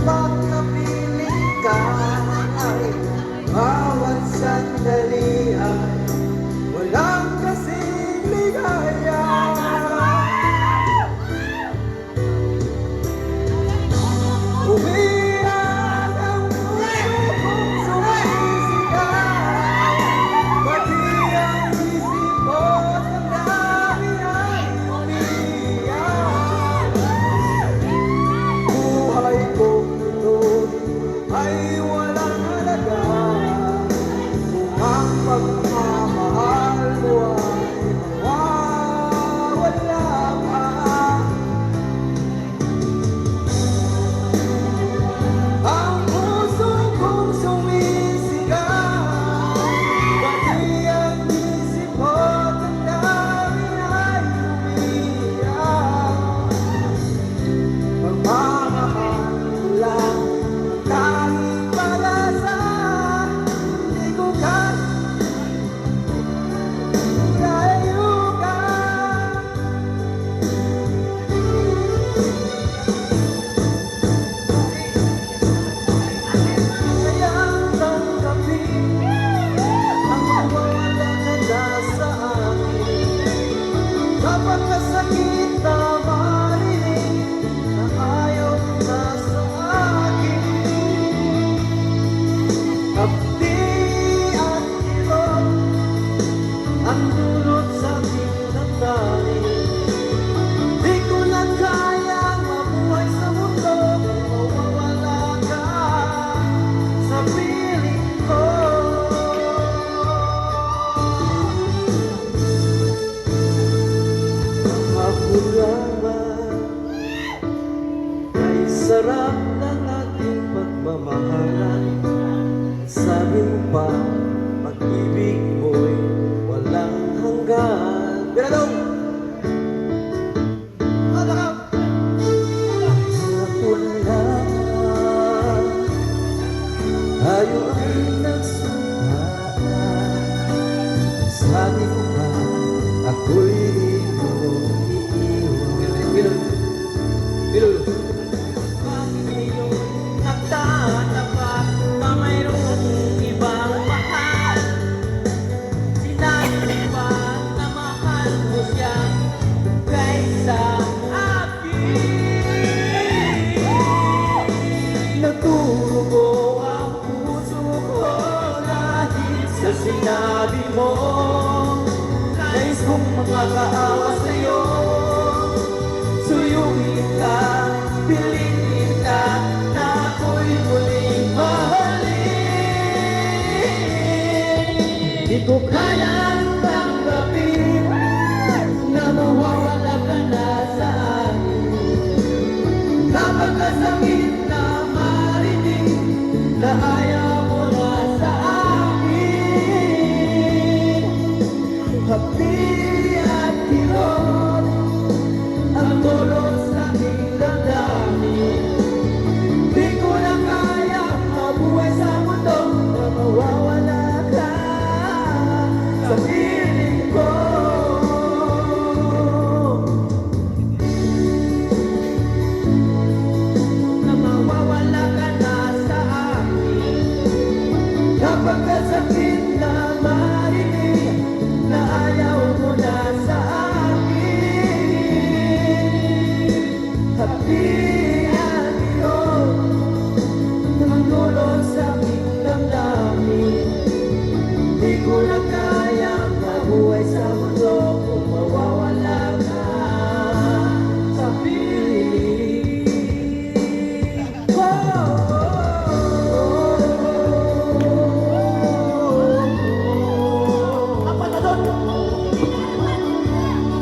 Pag napiling ka ay bawat sandali ay walang kasing ligaya. Umiyak ang puso kong sumisigaw, pati ang isip ko sa dami ay umiiyak. Buhay kong ito ay walang halaga kung ang pagmamahal mo ay mawawala pa. Ang puso kong sumisigaw, pati ang isip ko't ang dami ay umiiyak. Pagmamahal mo lang ang tanging pag-asa, di ko kailangan ka. Kayang tanggapin ang mawawalang handa sa akin. Napakasakit na marinig na ayaw na sa akin. Hapdi at kirot ang dulot sa aking damdamin. Di ko na kayang mabuhay sa mundo kung mawawala ka sa piling ko. Ang hapulaman ay sarap